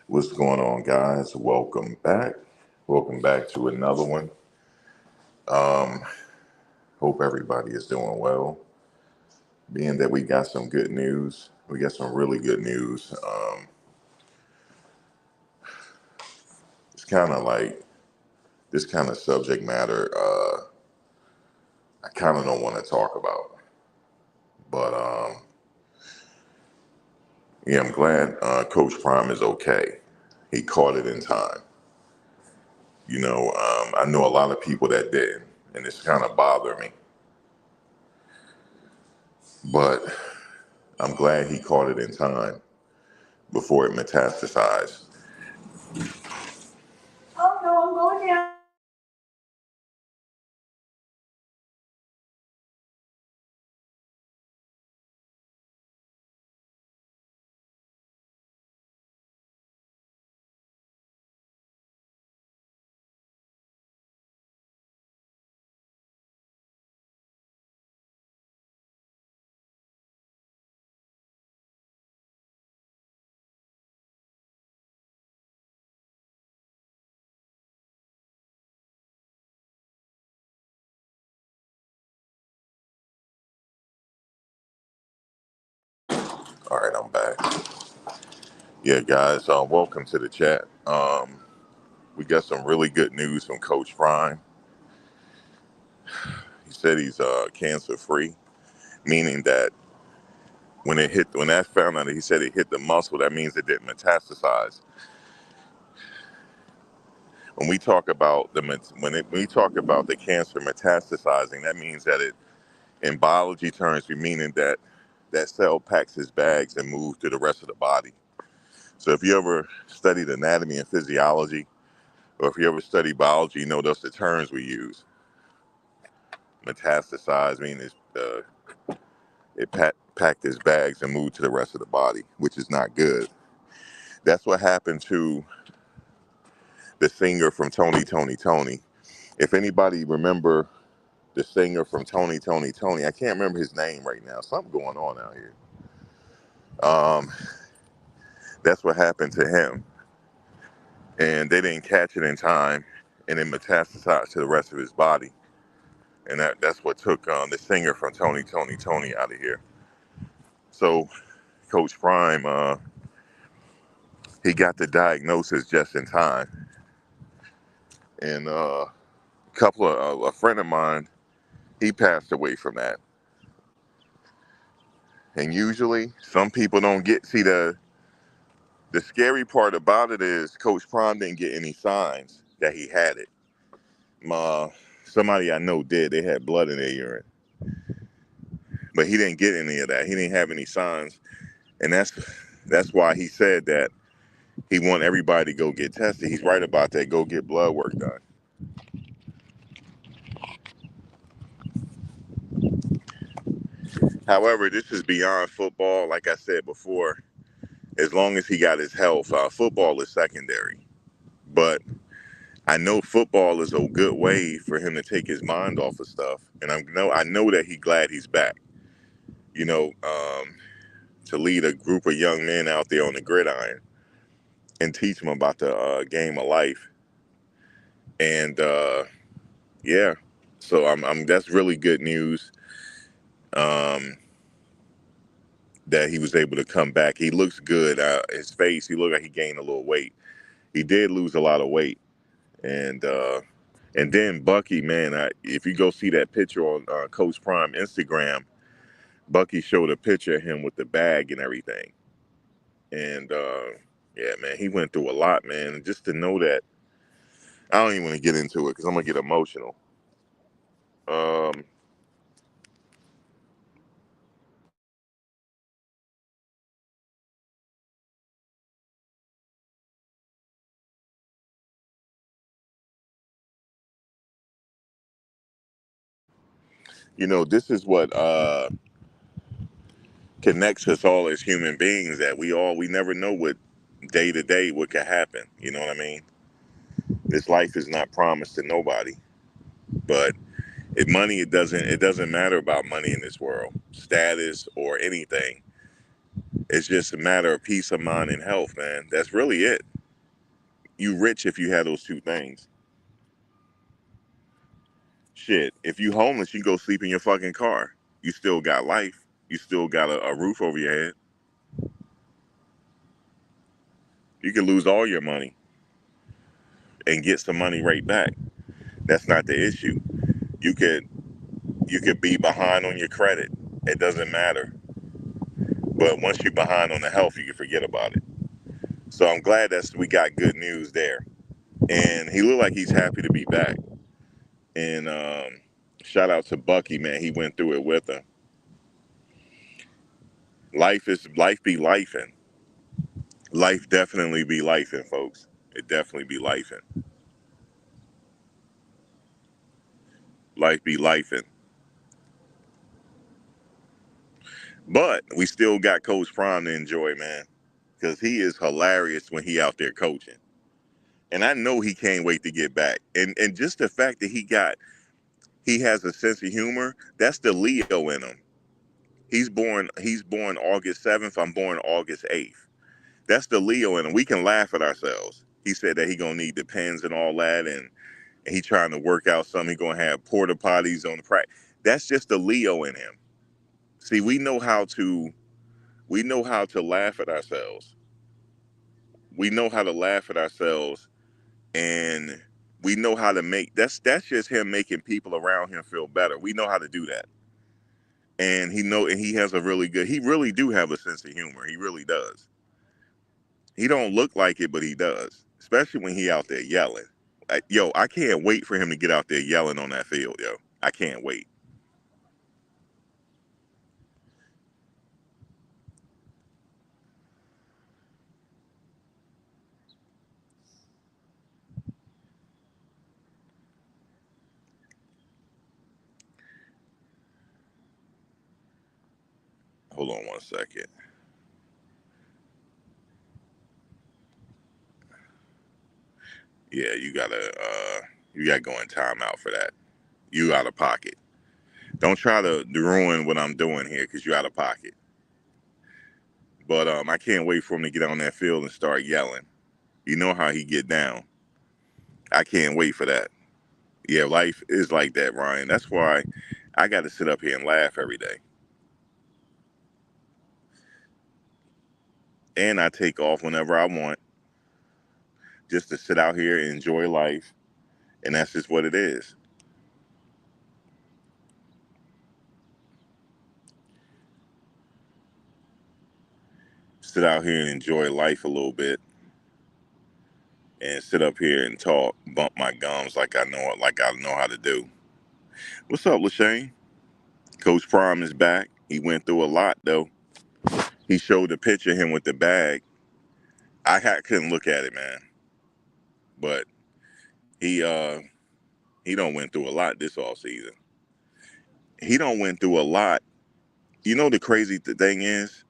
What's going on, guys? Welcome back. Welcome back to another one. Hope everybody is doing well. Being that we got some good news, we got some really good news. It's kind of like this kind of subject matter. I kind of don't want to talk about, but yeah, I'm glad Coach Prime is okay. He caught it in time. I know a lot of people that didn't, and it's kind of bothered me. But I'm glad he caught it in time before it metastasized. Oh no, I'm going down. All right, I'm back. Yeah, guys, welcome to the chat. We got some really good news from Coach Prime. He said he's cancer free, meaning that when that found out, he said it hit the muscle. That means it didn't metastasize. When we talk about when we talk about the cancer metastasizing, that means that in biology terms, we meaning that that cell packs its bags and moves to the rest of the body. So if you ever studied anatomy and physiology, or if you ever study biology, you know those the terms we use. Metastasize means packed its bags and moved to the rest of the body, which is not good. That's what happened to the singer from Tony. If anybody remember the singer from Tony, I can't remember his name right now. Something going on out here. Um, that's what happened to him, and they didn't catch it in time, and it metastasized to the rest of his body, and that's what took the singer from Tony out of here. So Coach Prime, he got the diagnosis just in time, and a friend of mine, he passed away from that. And usually, some people don't get see the scary part about it is Coach Prime didn't get any signs that he had it. Uh, Somebody I know did. They had blood in their urine, but he didn't get any of that. He didn't have any signs, and that's why he said that he want everybody to go get tested. He's right about that. Go get blood work done. However, this is beyond football. Like I said before, as long as he got his health, football is secondary. But I know football is a good way for him to take his mind off of stuff, and I know that he's glad he's back. You know, to lead a group of young men out there on the gridiron and teach them about the game of life, and yeah, so I'm that's really good news. Um, that he was able to come back. He looks good. His face, he looked like he gained a little weight. He did lose a lot of weight, and then Bucky, man, if you go see that picture on Coach Prime Instagram, Bucky showed a picture of him with the bag and everything. And yeah, man, he went through a lot, man. And just to know that, I don't even want to get into it because I'm gonna get emotional. Um, this is what connects us all as human beings. That we never know what day to day what could happen. You know what I mean? This life is not promised to nobody. But it doesn't matter about money in this world, status or anything. It's just a matter of peace of mind and health, man. That's really it. You rich if you have those two things. Shit, if you homeless, you go sleep in your fucking car. You still got life. You still got a roof over your head. You can lose all your money and get some money right back. That's not the issue. You could you could be behind on your credit. It doesn't matter. But once you're behind on the health, you can forget about it. So I'm glad that we got good news there. And he looked like he's happy to be back. And shout out to Bucky, man. He went through it with him. Life be lifing. Life definitely be lifing, folks. It definitely be lifing. Life be lifing. But we still got Coach Prime to enjoy, man. Because he is hilarious when he out there coaching. And I know he can't wait to get back. And just the fact that he has a sense of humor, that's the Leo in him. He's born August 7th. I'm born August 8th. That's the Leo in him. We can laugh at ourselves. He said that he gonna need the pens and all that, and he trying to work out something. He gonna have porta potties on the practice. That's just the Leo in him. See, we know how to laugh at ourselves. We know how to laugh at ourselves, and we know how to make that's just him making people around him feel better. We know how to do that. And he has a really good, he really do have a sense of humor. He really does. He don't look like it, but he does. Especially when he out there yelling. Yo, I can't wait for him to get out there yelling on that field, yo. I can't wait. Hold on one second. Yeah, you gotta go in timeout for that. You out of pocket. Don't try to ruin what I'm doing here because you out of pocket. But I can't wait for him to get on that field and start yelling. You know how he get down. I can't wait for that. Yeah, life is like that, Ryan. That's why I got to sit up here and laugh every day. And I take off whenever I want just to sit out here and enjoy life. And that's just what it is. Sit out here and enjoy life a little bit and sit up here and talk, bump my gums like I know how to do. What's up, Lashane? Coach Prime is back. He went through a lot though. He showed the picture of him with the bag. Couldn't look at it, man. But he he don't went through a lot this all season. He don't went through a lot. You know the crazy thing is,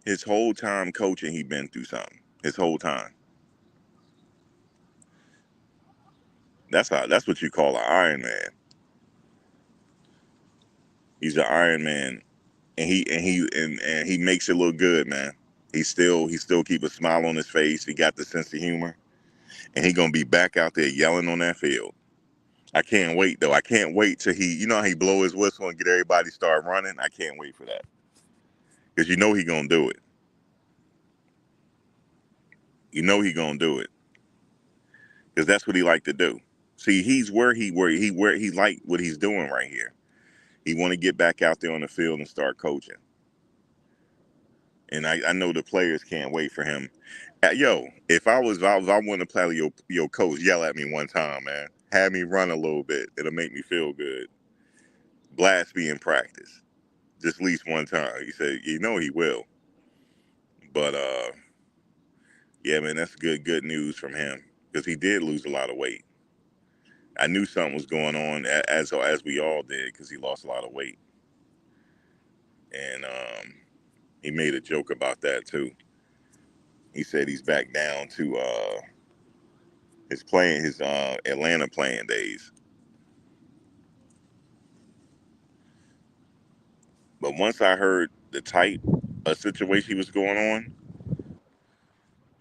his whole time coaching, he been through something. His whole time. That's what you call an Iron Man. He's an Iron Man, and he makes it look good, man. He still keep a smile on his face. He got the sense of humor, and he gonna be back out there yelling on that field. I can't wait though. I can't wait till how he blow his whistle and get everybody start running. I can't wait for that because he gonna do it. He gonna do it because that's what he like to do. See, he's where he like what he's doing right here. He want to get back out there on the field and start coaching. And I know the players can't wait for him. Yo, if I want to play your coach, yell at me one time, man. Have me run a little bit. It'll make me feel good. Blast me in practice, just at least one time. He said, he will. But yeah, man, that's good news from him because he did lose a lot of weight. I knew something was going on as we all did because he lost a lot of weight, and he made a joke about that too. He said he's back down to his Atlanta playing days. But once I heard the type of situation he was going on,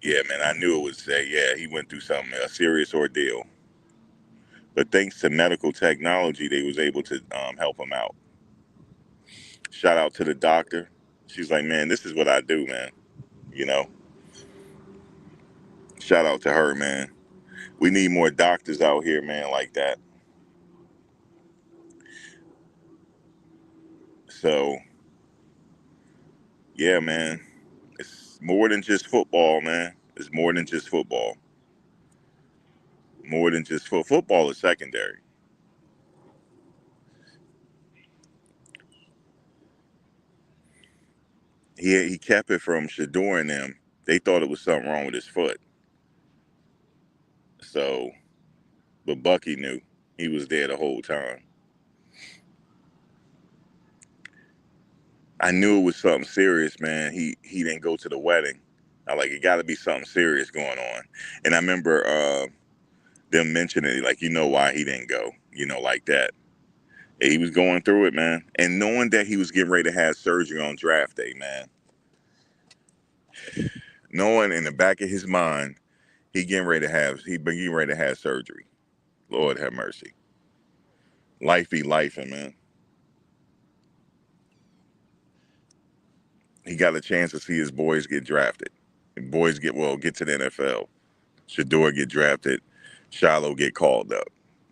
Yeah, man, I knew it would say, yeah, he went through something, a serious ordeal. But thanks to medical technology, they was able to help him out. Shout out to the doctor. She's like, man, this is what I do, man. You know, shout out to her, man. We need more doctors out here, man, like that. So, yeah, man, it's more than just football, man. It's more than just football. More than just football is secondary. He kept it from Shador and them. They thought it was something wrong with his foot. So, but Bucky knew. He was there the whole time. I knew it was something serious, man. He didn't go to the wedding. I like it. Got to be something serious going on. And I remember them mentioning it, like, you know why he didn't go, like that. He was going through it, man, and knowing that he was getting ready to have surgery on draft day, man. Knowing in the back of his mind, he been getting ready to have surgery. Lord have mercy. Life be lifing, man. He got a chance to see his boys get drafted. Boys get to the NFL. Shador get drafted. Shiloh get called up.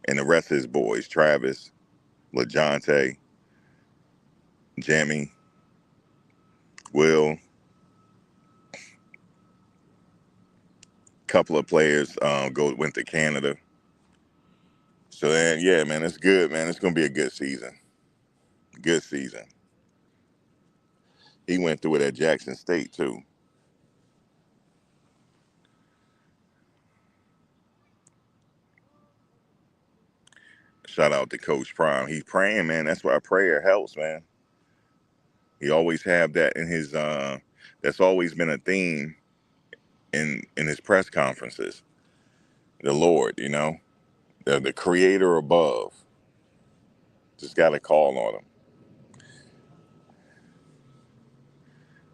And the rest of his boys, Travis, LaJonte, Jamie, Will, couple of players went to Canada. So then, yeah, man, it's good, man. It's gonna be a good season. Good season. He went through it at Jackson State too. Shout out to Coach Prime. He's praying, man. That's why prayer helps, man. He always have that in his. That's always been a theme in his press conferences. The Lord, the Creator above. Just got to call on him.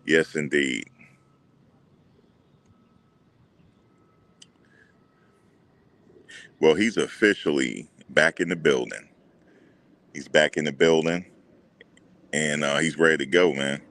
Yes, indeed. Well, he's officially back in the building. He's back in the building, and he's ready to go, man.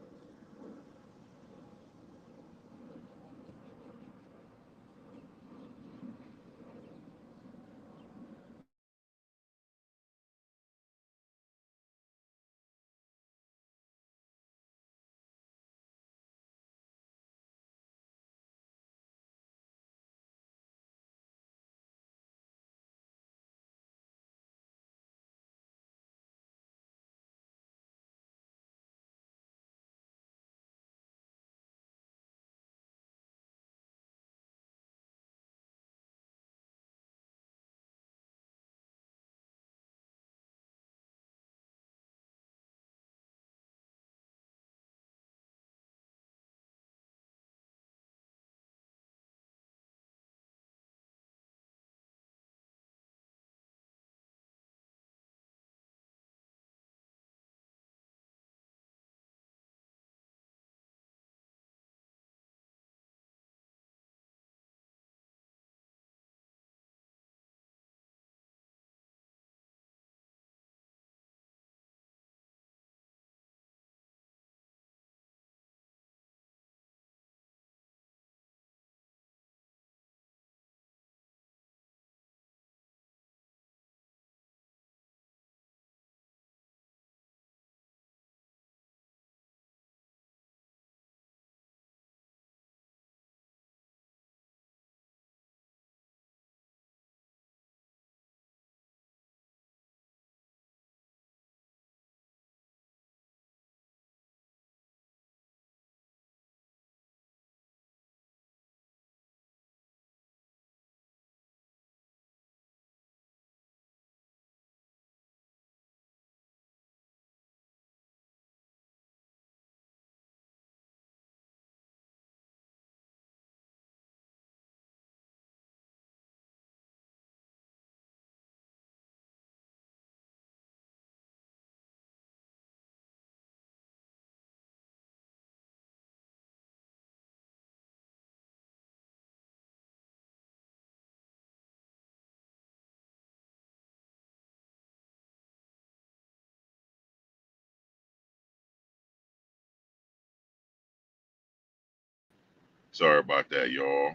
Sorry about that, y'all.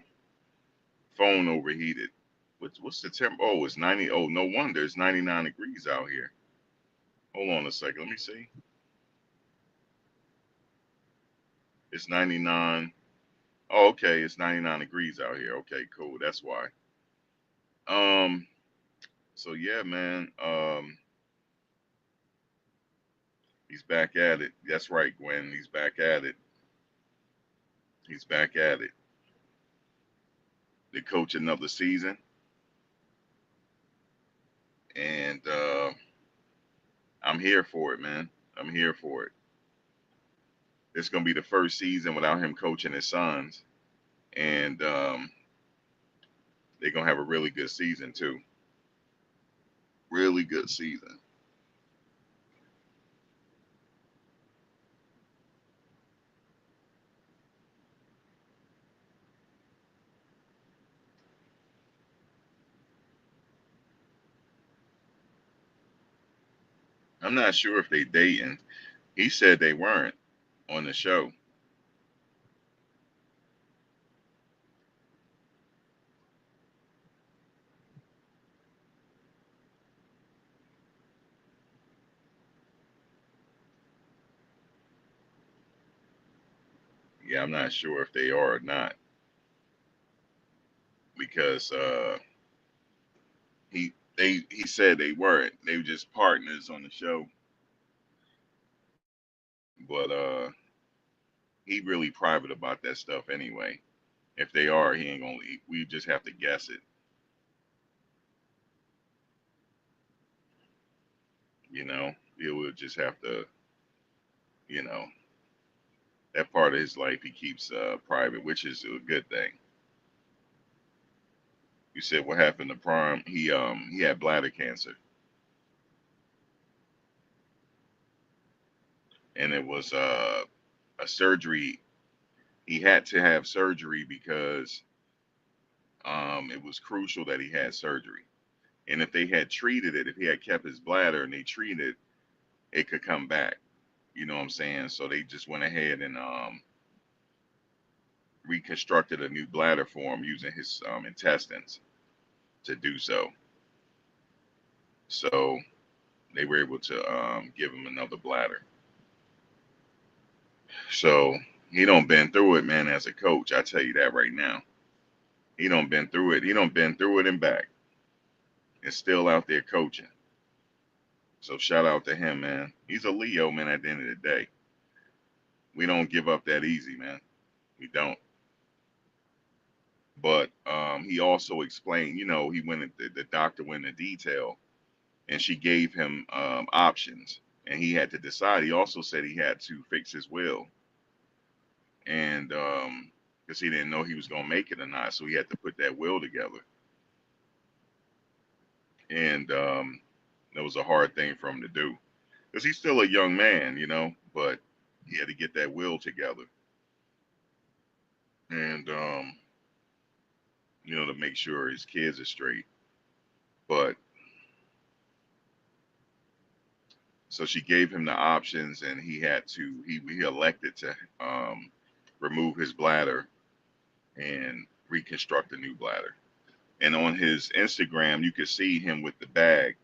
Phone overheated. What's the temp? Oh, it's 90. Oh, no wonder it's 99 degrees out here. Hold on a second. Let me see. It's 99. Oh, okay. It's 99 degrees out here. Okay, cool. That's why. Um. So yeah, man. He's back at it. That's right, Gwen. He's back at it. He's back at it. To coach another season, and I'm here for it, man. I'm here for it. It's gonna be the first season without him coaching his sons, and they're gonna have a really good season too. Really good season. I'm not sure if they dating. He said they weren't on the show. Yeah, I'm not sure if they are or not because he said they weren't. They were just partners on the show, but he really private about that stuff anyway. If they are, he ain't gonna. We just have to guess it. You know, he will just have to. You know, that part of his life he keeps private, which is a good thing. You said what happened to Prime? He had bladder cancer, and it was a surgery. He had to have surgery because it was crucial that he had surgery. And if they had treated it, if he had kept his bladder and they treated it, it could come back. You know what I'm saying? So they just went ahead and reconstructed a new bladder for him using his intestines to do so. So they were able to give him another bladder. So he don't been through it, man. As a coach, I tell you that right now. He don't been through it. He don't been through it and back, and still out there coaching. So shout out to him, man. He's a Leo, man. At the end of the day, we don't give up that easy, man. We don't. But he also explained, you know, he went. The doctor went into detail, and she gave him options, and he had to decide. He also said he had to fix his will, and because he didn't know he was gonna make it or not, so he had to put that will together, and that was a hard thing for him to do because he's still a young man, you know, but he had to get that will together, and you know, to make sure his kids are straight. But so she gave him the options, and he had to. He elected to remove his bladder and reconstruct a new bladder. And on his Instagram, you could see him with the bag.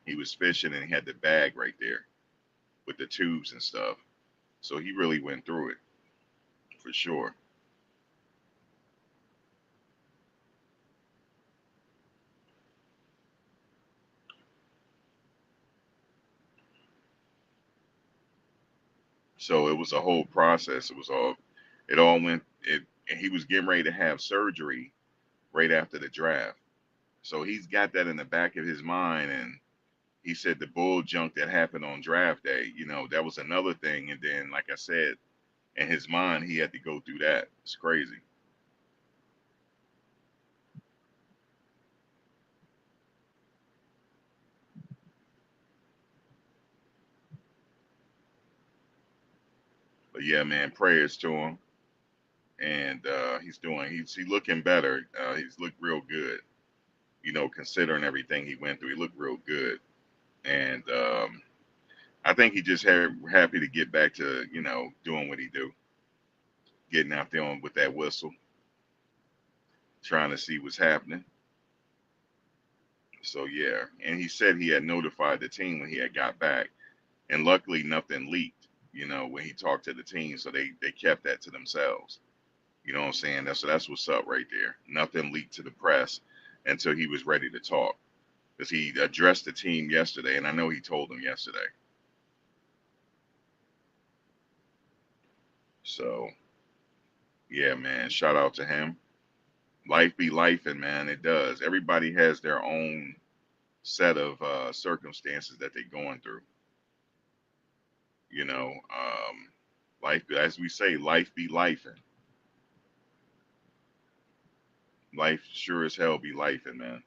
He was fishing, and he had the bag right there with the tubes and stuff. So he really went through it for sure. So it was a whole process. It all went. It. And he was getting ready to have surgery right after the draft. So he's got that in the back of his mind, and he said the bull junk that happened on draft day, you know, that was another thing. And then, like I said, in his mind, he had to go through that. It's crazy. But yeah, man, prayers to him. And he's looking better. He's looked real good, you know, considering everything he went through. He looked real good. And I think he just happy to get back to, you know, doing what he do, getting out there with that whistle. trying to see what's happening. So yeah, and he said he had notified the team when he had got back, and luckily nothing leaked. When he talked to the team, so they kept that to themselves. You know what I'm saying? That's what's up right there. Nothing leaked to the press until he was ready to talk, because he addressed the team yesterday, and I know he told them yesterday. So yeah, man, shout out to him. Life be life, and man, it does. Everybody has their own set of circumstances that they're going through. You know, life, as we say, life be life, and life sure as hell be life, and man.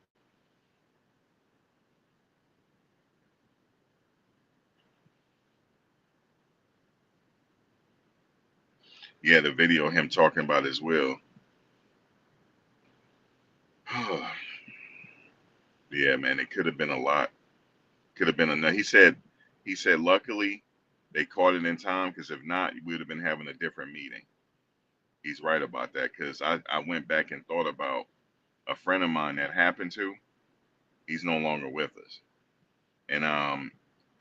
Yeah, the video of him talking about his will. Yeah, man, it could have been a lot. Could have been enough. He said, luckily they caught it in time, because if not, we would have been having a different meeting. He's right about that, because I went back and thought about a friend of mine that happened to. He's no longer with us, and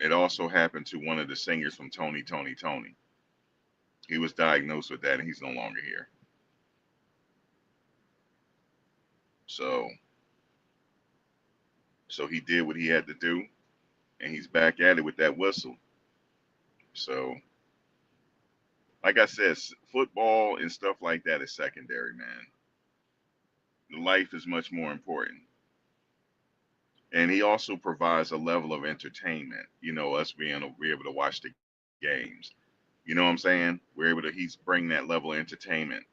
it also happened to one of the singers from Tony, Tony, Tony. He was diagnosed with that, and he's no longer here. So, so he did what he had to do, and he's back at it with that whistle. So, like I said, football and stuff like that is secondary, man. Life is much more important. And he also provides a level of entertainment. Us being able to be able to watch the games. You know what I'm saying? He's bring that level of entertainment.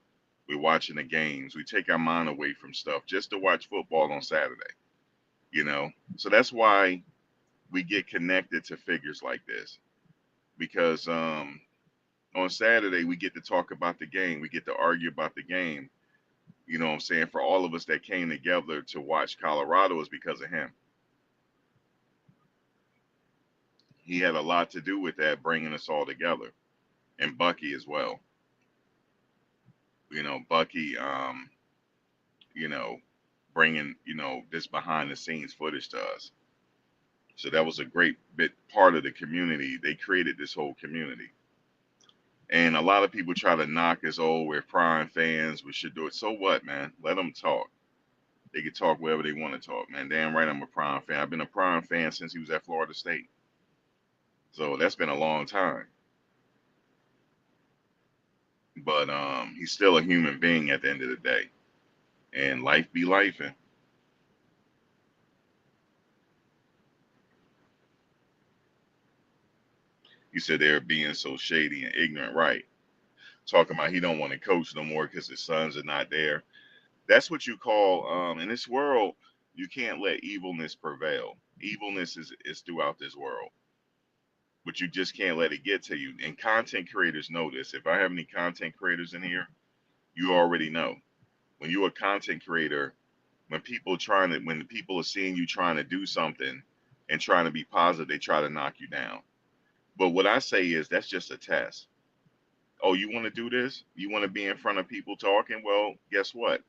We're watching the games. We take our mind away from stuff just to watch football on Saturday. You know, so that's why we get connected to figures like this, because on Saturday we get to talk about the game. We get to argue about the game. You know what I'm saying? For all of us that came together to watch Colorado is because of him. He had a lot to do with that, bringing us all together, and Bucky as well. Bucky, you know, bringing this behind the scenes footage to us. So that was a great bit part of the community. They created this whole community. And a lot of people try to knock us, oh, we're Prime fans, we should do it. So what, man? Let them talk. They can talk wherever they want to talk, man. Damn right I'm a Prime fan. I've been a Prime fan since he was at Florida State. So that's been a long time. But he's still a human being at the end of the day. And life be life. And you said they're being so shady and ignorant, right? Talking about he don't want to coach no more because his sons are not there. That's what you call in this world, you can't let evilness prevail. Evilness is throughout this world, but you just can't let it get to you. And content creators know this. If I have any content creators in here, you already know. When you're a content creator, when the people are seeing you trying to do something and trying to be positive, they try to knock you down. But what I say is that's just a test. Oh, you want to do this? You want to be in front of people talking? Well, guess what?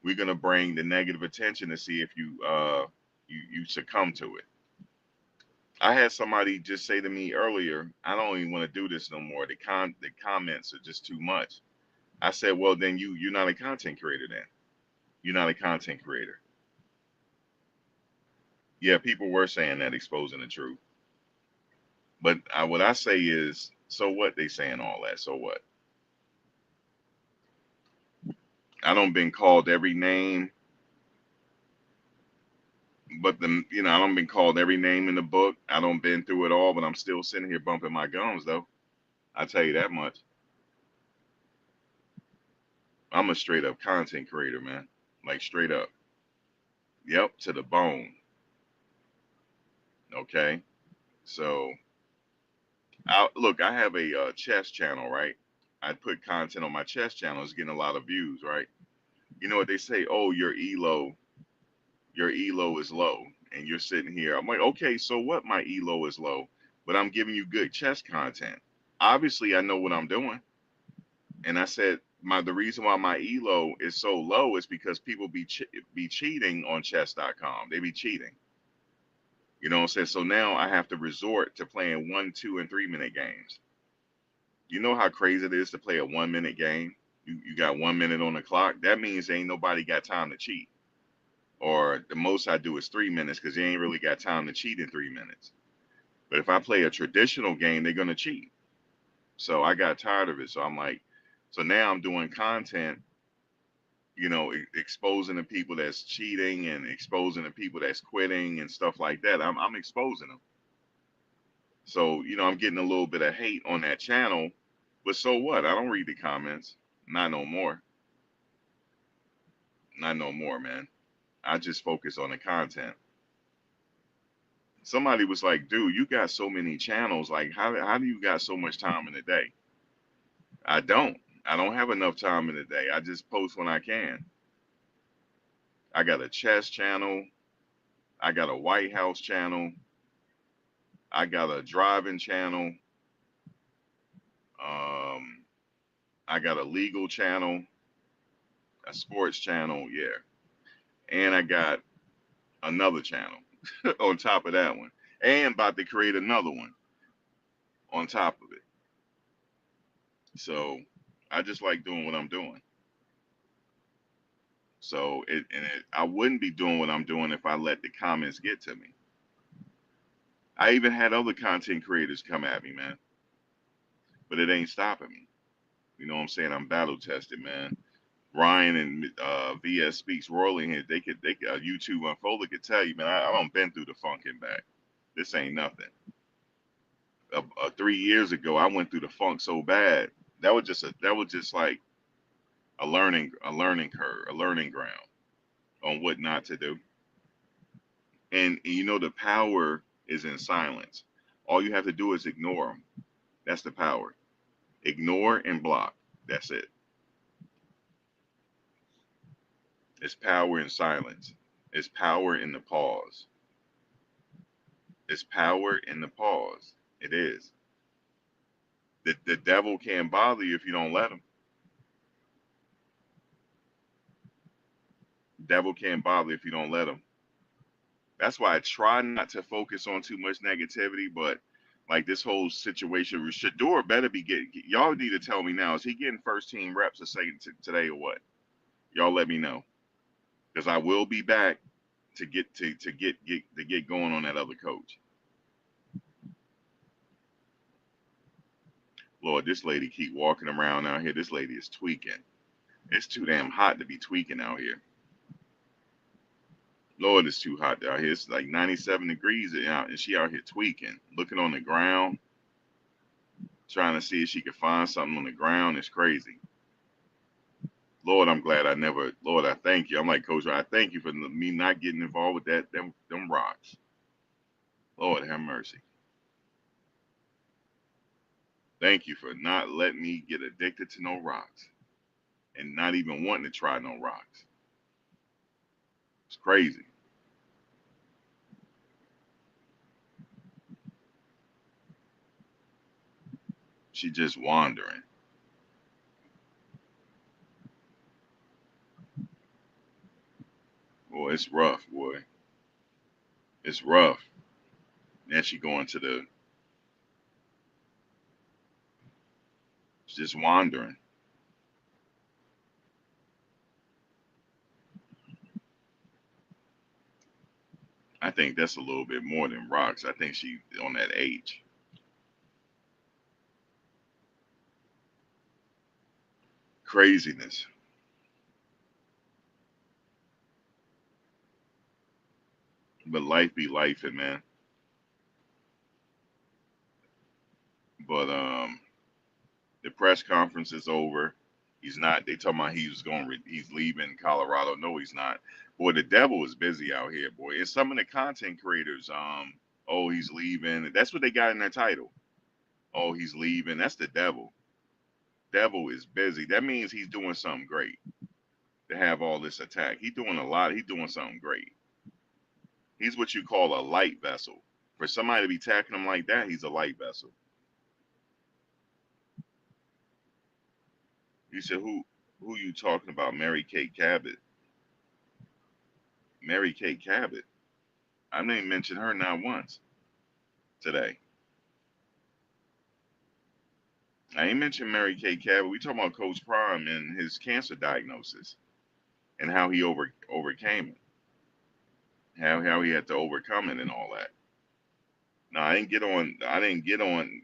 We're gonna bring the negative attention to see if you succumb to it. I had somebody just say to me earlier, I don't even want to do this no more. The comments are just too much. I said, well, then you're not a content creator then. You're not a content creator. Yeah, people were saying that, exposing the truth. But what I say is, so what? They saying all that. So what? I don't been called every name, but I don't been called every name in the book. I don't been through it all, but I'm still sitting here bumping my gums though. I tell you that much. I'm a straight up content creator, man. Like straight up. Yep, to the bone. Okay. So, look, I have a chess channel, right? I put content on my chess channel. It's getting a lot of views, right? You know what they say? Oh, your elo is low, and you're sitting here. I'm like, okay, so what? My elo is low, but I'm giving you good chess content. Obviously, I know what I'm doing, and I said the reason why my elo is so low is because people be cheating on chess.com. They be cheating. You know what I'm saying? So now I have to resort to playing 1, 2, and 3 minute games. You know how crazy it is to play a 1 minute game? You got 1 minute on the clock. That means ain't nobody got time to cheat. Or the most I do is 3 minutes because you ain't really got time to cheat in 3 minutes. But if I play a traditional game, they're gonna cheat. So I got tired of it. So I'm like, so now I'm doing content, exposing the people that's cheating and exposing the people that's quitting and stuff like that. I'm exposing them. So, I'm getting a little bit of hate on that channel, but so what? I don't read the comments. Not no more. Not no more, man. I just focus on the content. Somebody was like, dude, you got so many channels. Like, how do you got so much time in a day? I don't. I don't have enough time in the day. I just post when I can. I got a chess channel. I got a White House channel. I got a driving channel. Um, I got a legal channel, a sports channel, yeah. And I got another channel on top of that one. And about to create another one on top of it. So I just like doing what I'm doing. So I wouldn't be doing what I'm doing if I let the comments get to me. I even had other content creators come at me, man. But it ain't stopping me. You know what I'm saying? I'm battle tested, man. Ryan and VS Speaks Rolling here. They could YouTube Unfolder could tell you, man. I don't been through the funk and back. This ain't nothing. 3 years ago, I went through the funk so bad. That was just like a learning curve, a learning ground on what not to do. And the power is in silence. All you have to do is ignore them. That's the power. Ignore and block. That's it. It's power in silence. It's power in the pause. It's power in the pause. It is. The devil can't bother you if you don't let him. Devil can't bother if you don't let him. That's why I try not to focus on too much negativity, but like this whole situation, Shador better be getting. Y'all need to tell me now. Is he getting first team reps or second today or what? Y'all let me know, because I will be back to get going on that other coach. Lord, this lady keep walking around out here. This lady is tweaking. It's too damn hot to be tweaking out here. Lord, it's too hot out here. It's like 97 degrees out, and she out here tweaking, looking on the ground, trying to see if she could find something on the ground. It's crazy. Lord, I'm glad I never. Lord, I thank you. I'm like, Coach, I thank you for me not getting involved with them rocks. Lord, have mercy. Thank you for not letting me get addicted to no rocks and not even wanting to try no rocks. It's crazy. She just wandering. Boy, it's rough, boy. It's rough. Then she going to just wandering. I think that's a little bit more than rocks. I think she on that age. Craziness. But life be life, man. But the press conference is over. He's not. They talking about he's leaving Colorado. No, he's not. Boy, the devil is busy out here, boy. And some of the content creators, oh, he's leaving. That's what they got in their title. Oh, he's leaving. That's the devil. Devil is busy. That means he's doing something great to have all this attack. He's doing a lot. He's doing something great. He's what you call a light vessel. For somebody to be attacking him like that, he's a light vessel. You said who? Who you talking about? Mary Kate Cabot. Mary Kate Cabot. I didn't mention her not once today. I ain't mentioned Mary Kate Cabot. We talking about Coach Prime and his cancer diagnosis and how he overcame it, how he had to overcome it and all that. No, I didn't get on. I didn't get on.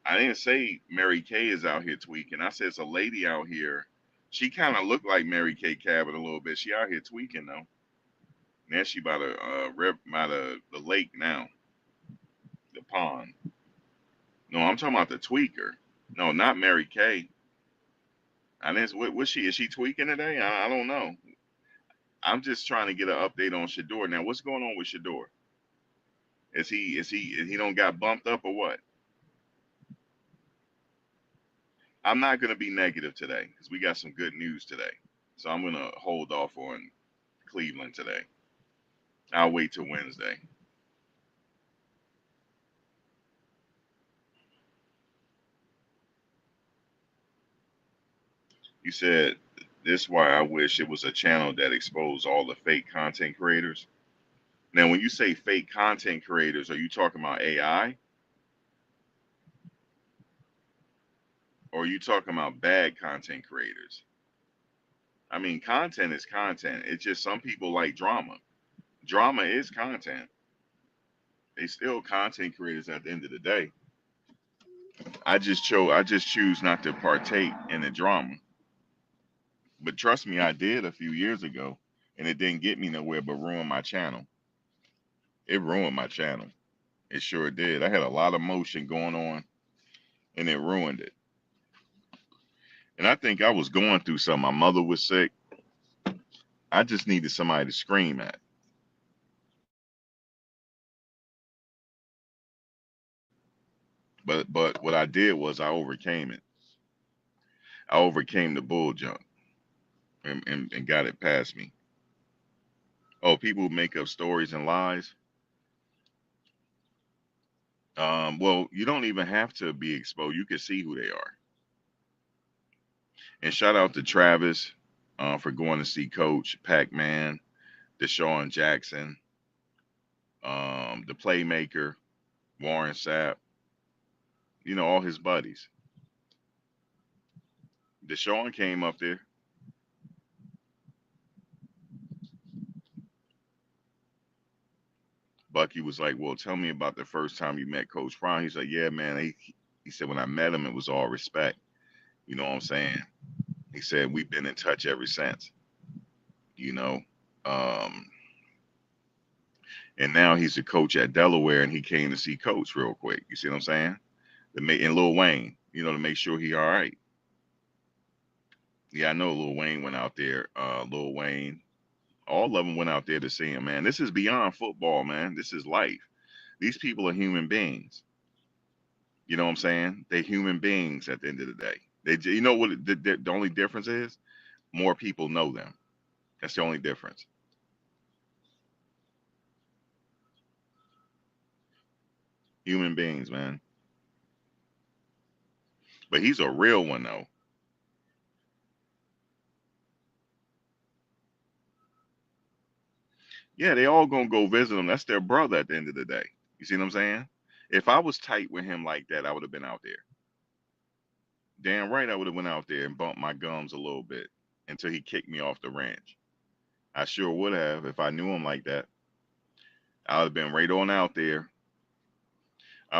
I didn't say Mary Kay is out here tweaking. I said it's a lady out here. She kind of looked like Mary Kay Cabot a little bit. She out here tweaking though. Now she by the by the lake now, the pond. No, I'm talking about the tweaker. No, not Mary Kay. I didn't. What she is she tweaking today? I don't know. I'm just trying to get an update on Shador. Now, what's going on with Shador? Is he don't got bumped up or what? I'm not gonna be negative today because we got some good news today. So I'm gonna hold off on Cleveland today. I'll wait till Wednesday. You said this is why I wish it was a channel that exposed all the fake content creators. Now, when you say fake content creators, are you talking about AI or are you talking about bad content creators? I mean, content is content. It's just some people like drama. Drama is content. They still content creators at the end of the day. I just choose not to partake in the drama. But trust me, I did a few years ago, and it didn't get me nowhere but ruin my channel. It ruined my channel. It sure did. I had a lot of motion going on, and it ruined it. And I think I was going through something. My mother was sick. I just needed somebody to scream at. But what I did was I overcame it. I overcame the bull junk and got it past me. Oh, people make up stories and lies. Well, you don't even have to be exposed. You can see who they are. And shout out to Travis for going to see Coach Pac-Man, Deshaun Jackson, the playmaker, Warren Sapp, all his buddies. Deshaun came up there. Bucky was like, well, tell me about the first time you met Coach Prime. He's like, yeah, man. He said, when I met him, it was all respect. You know what I'm saying? He said, we've been in touch ever since, you know. Um, and now he's a coach at Delaware, and he came to see Coach real quick. You see what I'm saying? And Lil Wayne, to make sure he all right. Yeah, I know Lil Wayne went out there. Lil Wayne, all of them went out there to see him, man. This is beyond football, man. This is life. These people are human beings. You know what I'm saying? They're human beings at the end of the day. You know what the only difference is? More people know them. That's the only difference. Human beings, man. But he's a real one, though. Yeah, they all gonna go visit him. That's their brother at the end of the day. You see what I'm saying? If I was tight with him like that, I would have been out there. Damn right, I would have went out there and bumped my gums a little bit until he kicked me off the ranch. I sure would have if I knew him like that. I would have been right on out there.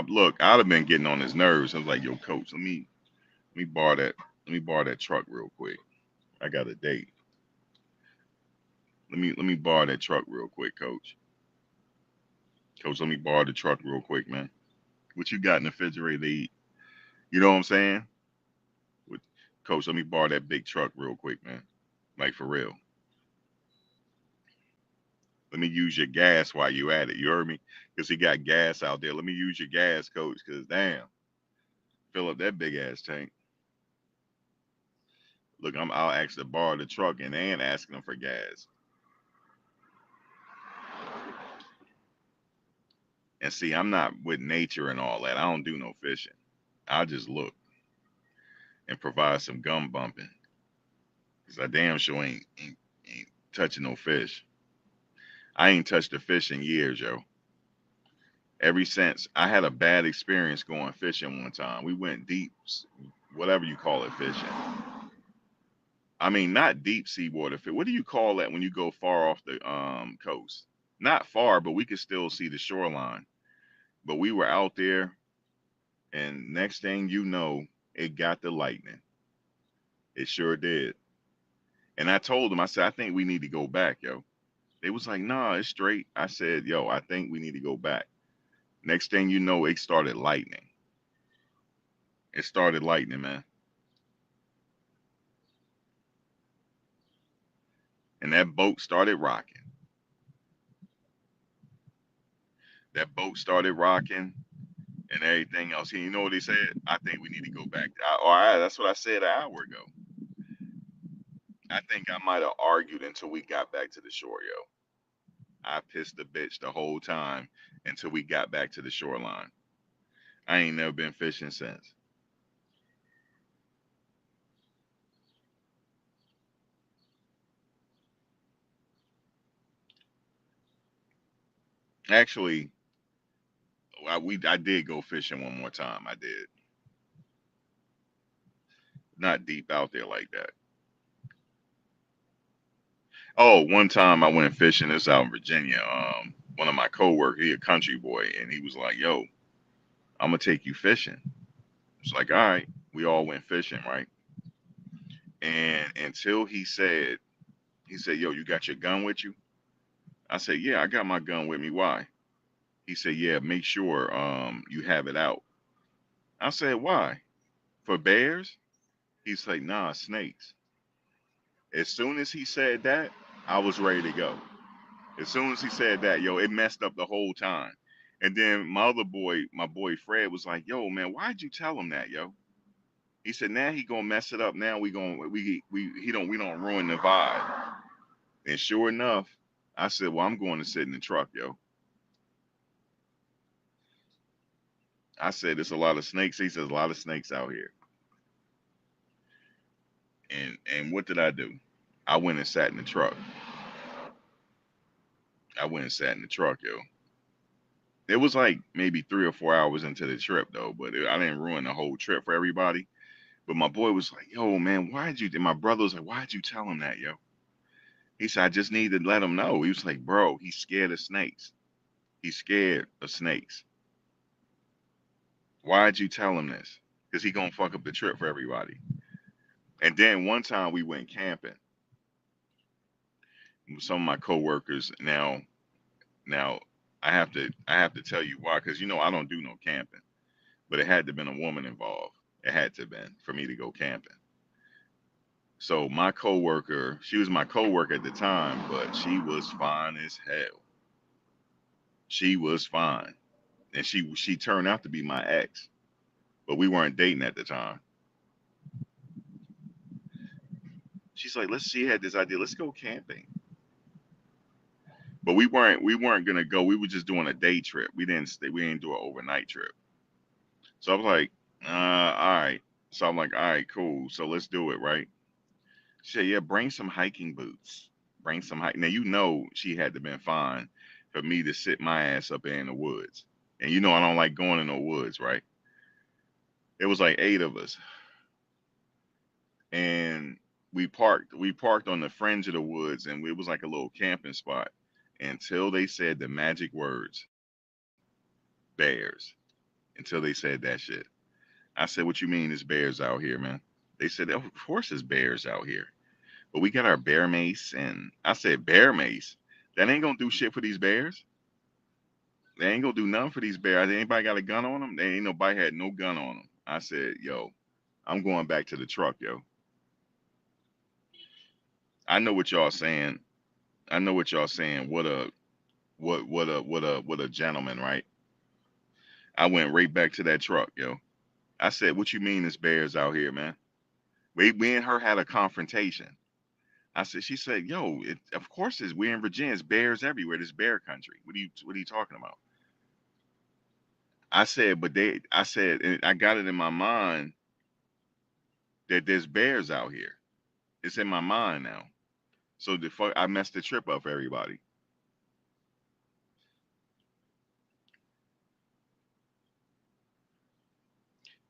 Look, I'd have been getting on his nerves. I was like, "Yo, coach, let me borrow that. Let me borrow that truck real quick. I got a date. Let me borrow that truck real quick, coach. Coach, let me borrow the truck real quick, man. What you got in the refrigerator to eat? You know what I'm saying? With, coach, let me borrow that big truck real quick, man. Like for real. Let me use your gas while you at it. You heard me? Because he got gas out there. Let me use your gas, coach. Because damn, fill up that big ass tank. Look, I'll actually borrow the truck and asking him for gas. And see, I'm not with nature and all that. I don't do no fishing. I'll just look and provide some gum bumping. 'Cause I damn sure ain't touching no fish. I ain't touched a fish in years, yo. Ever since I had a bad experience going fishing one time. We went deep, whatever you call it, fishing. I mean, not deep sea water. What do you call that when you go far off the coast? Not far, but we could still see the shoreline. But we were out there, and next thing you know, it got the lightning. It sure did. And I told them, I said, I think we need to go back, yo. They was like, nah, it's straight. I said, yo, I think we need to go back. Next thing you know, it started lightning. It started lightning, man. And that boat started rocking. That boat started rocking and everything else. And you know what he said? I think we need to go back. That's what I said an hour ago. I think I might have argued until we got back to the shore, yo. I pissed the bitch the whole time until we got back to the shoreline. I ain't never been fishing since. Actually, I did go fishing one more time. I did. Not deep out there like that. Oh, one time I went fishing. This out in Virginia. One of my coworkers, he a country boy, and he was like, "Yo, I'm gonna take you fishing." It's like, all right. We all went fishing, right? And until he said, "Yo, you got your gun with you?" I said, "Yeah, I got my gun with me. Why?" He said, "Yeah, make sure you have it out." I said, "Why? For bears?" He's like, "Nah, snakes." As soon as he said that, I was ready to go. As soon as he said that, yo, it messed up the whole time. And then my other boy, my boy Fred, was like, "Yo, man, why'd you tell him that, yo?" He said, "Now he gonna mess it up. Now we don't ruin the vibe." And sure enough, I said, "Well, I'm going to sit in the truck, yo." I said, "There's a lot of snakes." He says, "A lot of snakes out here." And what did I do? I went and sat in the truck. I went and sat in the truck, yo. It was like maybe 3 or 4 hours into the trip though, but I didn't ruin the whole trip for everybody. But my boy was like, "Yo, man, why'd you?" And my brother was like, "Why'd you tell him that, yo?" He said, "I just need to let him know." He was like, "Bro, he's scared of snakes. He's scared of snakes. Why'd you tell him this? Because he gonna fuck up the trip for everybody." And then one time we went camping with some of my coworkers. Now I have to tell you why, because I don't do no camping, but it had to been a woman involved. It had to been for me to go camping. So my coworker, she was my coworker at the time, but she was fine as hell. She was fine, and she turned out to be my ex, but we weren't dating at the time. She's like, let's. She had this idea. Let's go camping, but we weren't gonna go. We were just doing a day trip. We didn't stay. We didn't do an overnight trip. So I was like, all right. So I'm like, all right, cool. So let's do it, right? She said, yeah, bring some hiking boots. Bring some hike. Now she had to been fine for me to sit my ass up there in the woods. And I don't like going in the woods, right? It was like 8 of us. And we parked on the fringe of the woods and it was like a little camping spot until they said the magic words, bears. Until they said that shit. I said, what you mean there's bears out here, man? They said, of course there's bears out here. But we got our bear mace. And I said, bear mace? That ain't gonna do shit for these bears. They ain't gonna do nothing for these bears. Anybody got a gun on them? They ain't nobody had no gun on them. I said, yo, I'm going back to the truck, yo. I know what y'all saying. I know what y'all saying. What a gentleman, right? I went right back to that truck, yo. I said, what you mean there's bears out here, man? We and her had a confrontation. She said, yo, of course we're in Virginia. It's bears everywhere. There's bear country. What are you talking about? I said, and I got it in my mind that there's bears out here. It's in my mind now. So the fuck, I messed the trip up for everybody.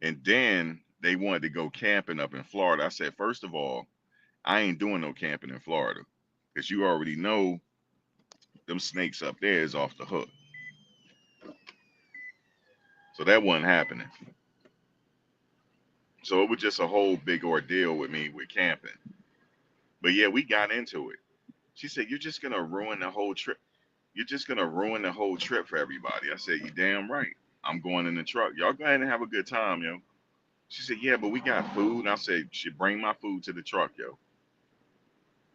And then they wanted to go camping up in Florida. I said, first of all, I ain't doing no camping in Florida because you already know them snakes up there is off the hook. So that wasn't happening. So it was just a whole big ordeal with me with camping. But yeah, we got into it. She said, "You're just gonna ruin the whole trip. You're just gonna ruin the whole trip for everybody." I said, "You damn right. I'm going in the truck. Y'all go ahead and have a good time, yo." She said, "Yeah, but we got food." And I said, "She bring my food to the truck, yo."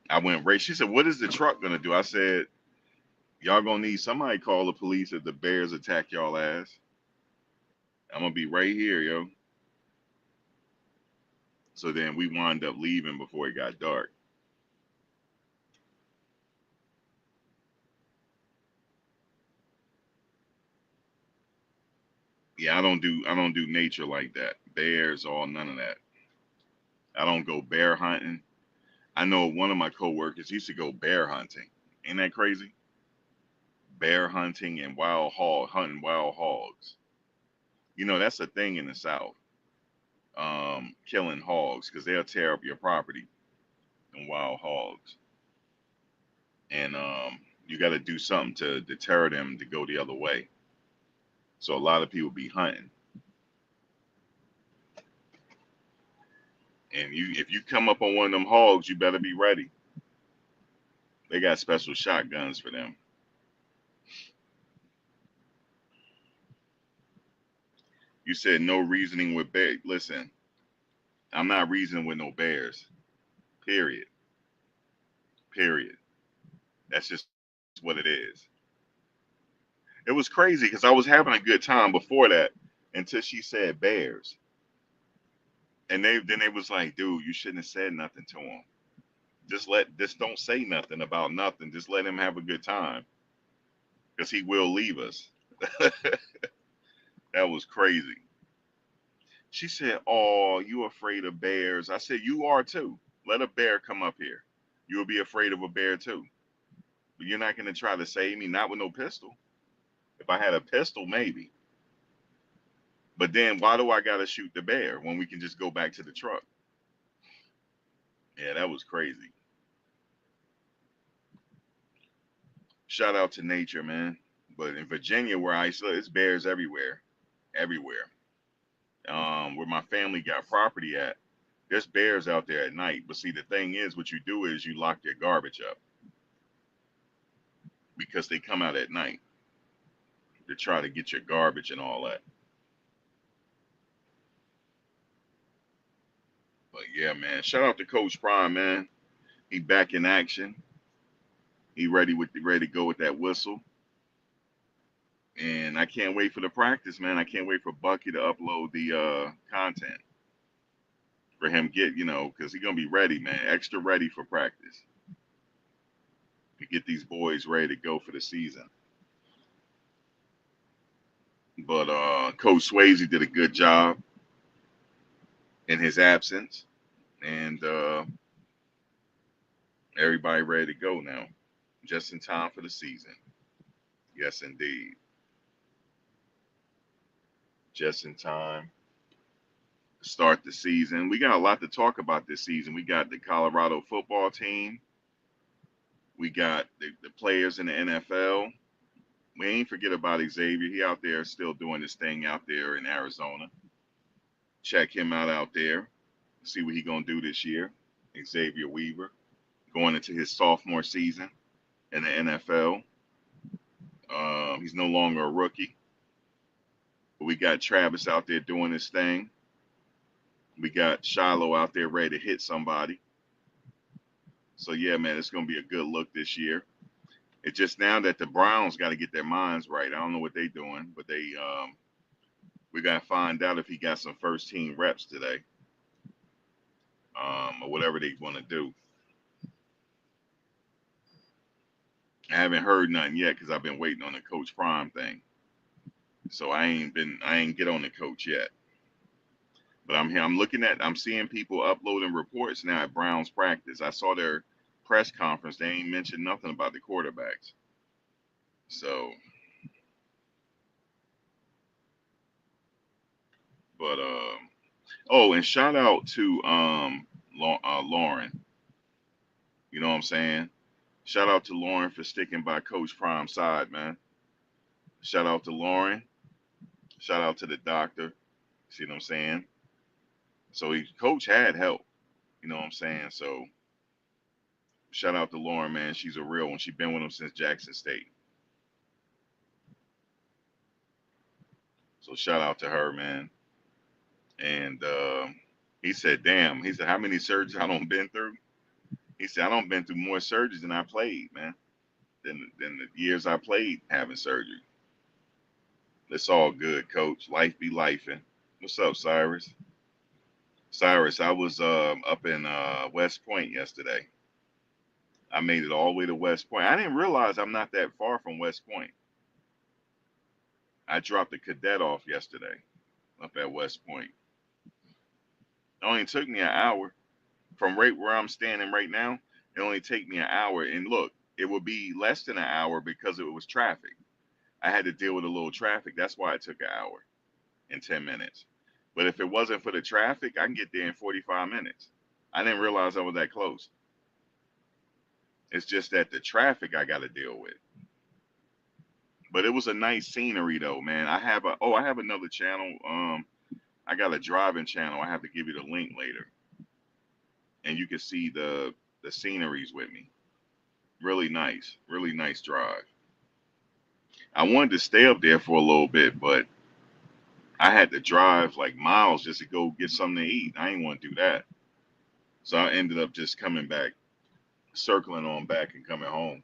I went right. She said, "What is the truck gonna do?" I said, "Y'all gonna need somebody call the police if the bears attack y'all ass. I'm gonna be right here, yo." So then we wound up leaving before it got dark. Yeah, I don't do nature like that. Bears, all none of that. I don't go bear hunting. I know one of my coworkers used to go bear hunting. Ain't that crazy? Bear hunting and hunting wild hogs. You know that's a thing in the South. Killing hogs because they'll tear up your property and wild hogs, and you got to do something to deter them to go the other way. So a lot of people be hunting, and if you come up on one of them hogs, you better be ready. They got special shotguns for them. You said no reasoning with bear. Listen, I'm not reasoning with no bears. Period. Period. That's just what it is. It was crazy because I was having a good time before that until she said bears, and they was like, "Dude, you shouldn't have said nothing to him. Just don't say nothing about nothing. Just let him have a good time because he will leave us." That was crazy. She said, "Oh, you afraid of bears?" I said, "You are too. Let a bear come up here. You'll be afraid of a bear too. But you're not gonna try to save me, not with no pistol. If I had a pistol, maybe. But then why do I gotta shoot the bear when we can just go back to the truck?" Yeah, that was crazy. Shout out to nature, man. But in Virginia, where I live, it's bears everywhere, everywhere. Where my family got property at, there's bears out there at night. But see, the thing is, what you do is you lock your garbage up because they come out at night to try to get your garbage and all that. But yeah, man. Shout out to Coach Prime, man. He back in action. He ready to go with that whistle. And I can't wait for the practice, man. I can't wait for Bucky to upload the content for him because he's gonna be ready, man. Extra ready for practice to get these boys ready to go for the season. But Coach Swayze did a good job in his absence, and everybody ready to go now, just in time for the season. Yes, indeed, just in time to start the season. We got a lot to talk about this season. We got the Colorado football team. We got the players in the NFL. We ain't forget about Xavier. He out there still doing his thing out there in Arizona. Check him out there. See what he gonna do this year. Xavier Weaver going into his sophomore season in the NFL. He's no longer a rookie. But we got Travis out there doing his thing. We got Shiloh out there ready to hit somebody. So yeah, man, it's gonna be a good look this year. It's just now that the Browns got to get their minds right. I don't know what they're doing, but we got to find out if he got some first team reps today, or whatever they want to do. I haven't heard nothing yet because I've been waiting on the Coach Prime thing. So I ain't get on the coach yet. But I'm here. I'm seeing people uploading reports now at Brown's practice. I saw their press conference. They ain't mentioned nothing about the quarterbacks. So, but oh, and shout out to Lauren. You know what I'm saying? Shout out to Lauren for sticking by Coach Prime's side, man. Shout out to Lauren. Shout out to the doctor. See what I'm saying? So Coach had help. You know what I'm saying? So shout out to Lauren, man. She's a real one. She's been with him since Jackson State. So shout out to her, man. And he said, "Damn." He said, "How many surgeries I don't been through?" He said, "I don't been through more surgeries than I played, man. Than the years I played having surgery." It's all good, Coach. Life be lifing. What's up, Cyrus? Cyrus, I was up in West Point yesterday. I made it all the way to West Point. I didn't realize I'm not that far from West Point. I dropped a cadet off yesterday up at West Point. It only took me an hour from right where I'm standing right now. It only take me an hour. And look, it would be less than an hour because it was traffic. I had to deal with a little traffic. That's why it took an hour and 10 minutes. But if it wasn't for the traffic, I can get there in 45 minutes. I didn't realize I was that close. It's just that the traffic I got to deal with. But it was a nice scenery though, man. I have another channel. I got a driving channel. I have to give you the link later, and you can see the sceneries with me. Really nice drive. I wanted to stay up there for a little bit, but I had to drive like miles just to go get something to eat. I didn't want to do that, so I ended up just coming back, circling on back, and coming home.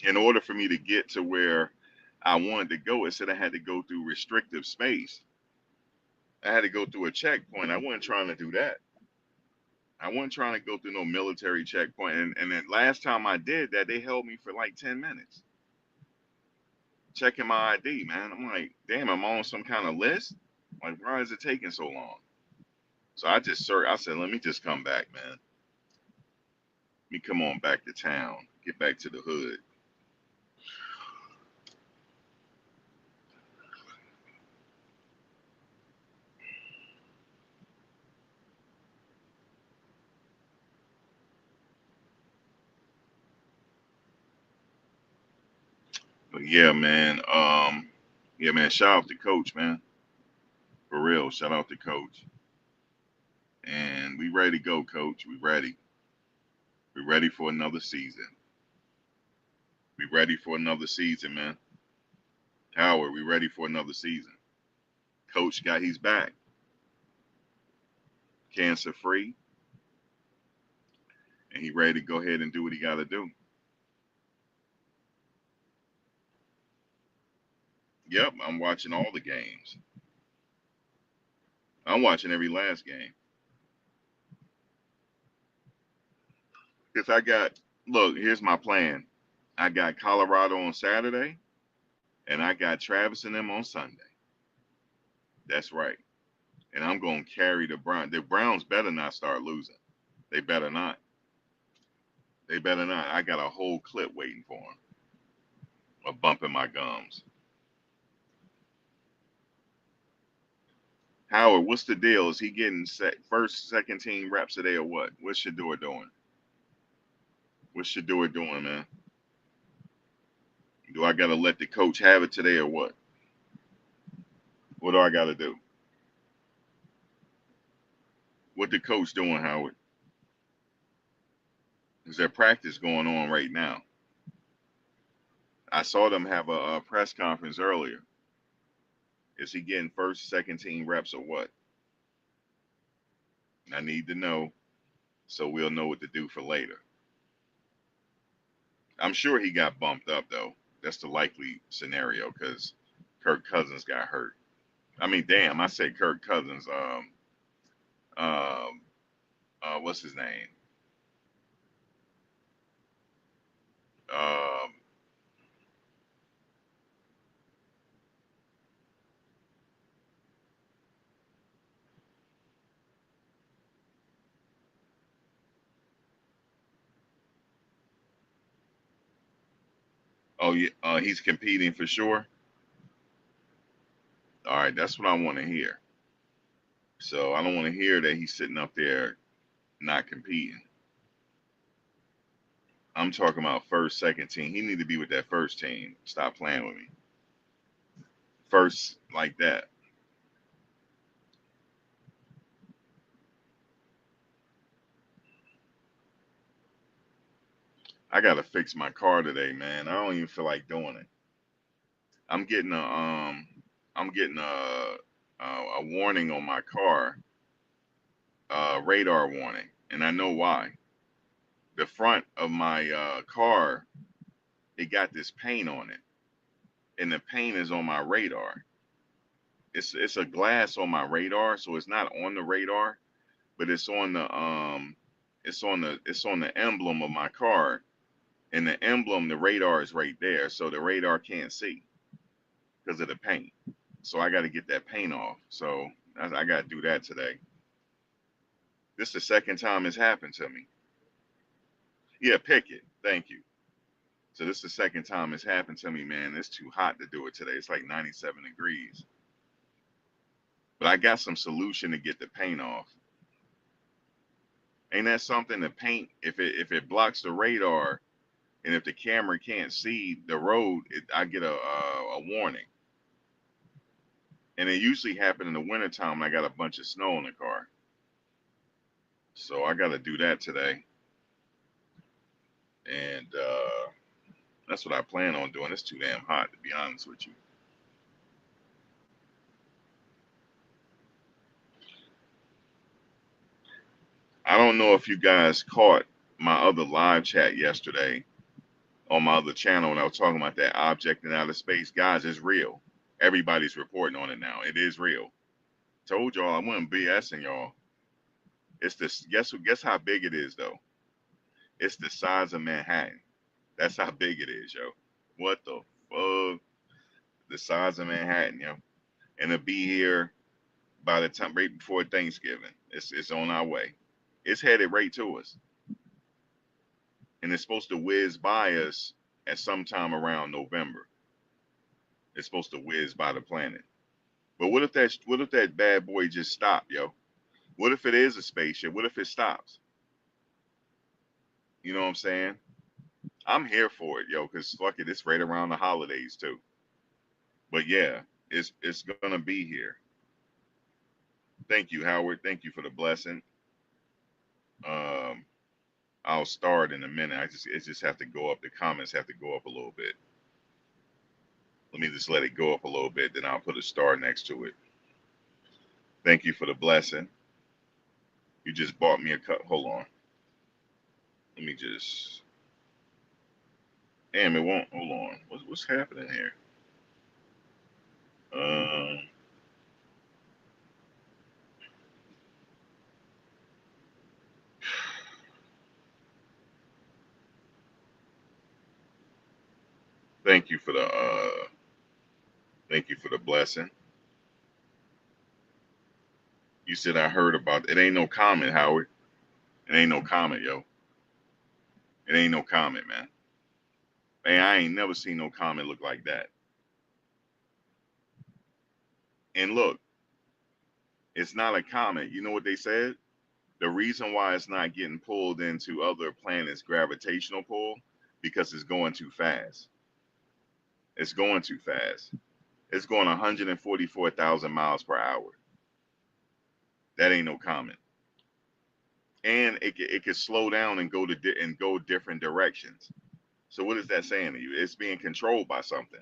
In order for me to get to where I wanted to go, it said I had to go through restrictive space. I had to go through a checkpoint. I wasn't trying to do that. I wasn't trying to go through no military checkpoint. And then last time I did that, they held me for like 10 minutes checking my ID, man. I'm like, damn, I'm on some kind of list? Like, why is it taking so long? So I said, let me just come back, man. Let me come on back to town, get back to the hood. But yeah, man, shout out to Coach, man. For real, shout out to Coach. And we ready to go, Coach. We ready. We ready for another season. We ready for another season, man. Howard, we ready for another season. Coach got his back. Cancer free. And he ready to go ahead and do what he gotta do. Yep, I'm watching all the games. I'm watching every last game. Because here's my plan. I got Colorado on Saturday, and I got Travis and them on Sunday. That's right. And I'm going to carry the Browns. The Browns better not start losing. They better not. They better not. I got a whole clip waiting for them of bumping my gums. Howard, what's the deal? Is he getting first, second team reps today or what? What's Shador doing? What's Shador doing, man? Do I got to let the coach have it today or what? What do I got to do? What the coach doing, Howard? Is there practice going on right now? I saw them have a press conference earlier. Is he getting first, second team reps or what? I need to know so we'll know what to do for later. I'm sure he got bumped up though. That's the likely scenario because Kirk Cousins got hurt. I mean, damn, I said Kirk Cousins. Um, what's his name? Um, Oh yeah, he's competing for sure. All right, that's what I want to hear. So I don't want to hear that he's sitting up there not competing. I'm talking about first, second team. He need to be with that first team. Stop playing with me. First, like that. I gotta fix my car today, man. I don't even feel like doing it. I'm getting a warning on my car, radar warning, and I know why. The front of my car, it got this paint on it, and the paint is on my radar. It's a glass on my radar, so it's not on the radar, but it's on the emblem of my car, and the emblem, the radar is right there, so the radar can't see because of the paint. So I got to get that paint off. So I got to do that today. This is the second time it's happened to me. Yeah, pick it. Thank you. So this is the second time it's happened to me, man. It's too hot to do it today. It's like 97 degrees. But I got some solution to get the paint off. Ain't that something? The paint, if it blocks the radar, and if the camera can't see the road, I get a warning. And it usually happens in the wintertime when I got a bunch of snow in the car. So I got to do that today. And that's what I plan on doing. It's too damn hot, to be honest with you. I don't know if you guys caught my other live chat yesterday on my other channel when I was talking about that object in outer space. Guys, it's real. Everybody's reporting on it now. It is real. Told y'all I wasn't BSing y'all. It's this. Guess how big it is though. It's the size of Manhattan. That's how big it is, yo. What the fuck? The size of Manhattan, yo. And it'll be here by the time right before Thanksgiving. It's on our way. It's headed right to us, and it's supposed to whiz by us at some time around November. It's supposed to whiz by the planet. But what if that bad boy just stopped, yo? What if it is a spaceship? What if it stops? You know what I'm saying? I'm here for it, yo, because fuck it, it's right around the holidays too. But yeah, it's gonna be here. Thank you, Howard. Thank you for the blessing. Um, I'll start in a minute. It just have to go up. The comments have to go up a little bit. Let me just let it go up a little bit, then I'll put a star next to it. Thank you for the blessing. You just bought me a cup. Hold on. Let me just. Damn, it won't. Hold on. What's happening here? Um, thank you for the. Thank you for the blessing. You said I heard about it. It ain't no comment, Howard. It ain't no comment, yo. It ain't no comment, man. Man, I ain't never seen no comment look like that. And look, it's not a comment. You know what they said? The reason why it's not getting pulled into other planets' gravitational pull because it's going too fast. It's going too fast. It's going 144,000 miles per hour. That ain't no comment. And it could slow down and go different directions. So what is that saying to you? It's being controlled by something.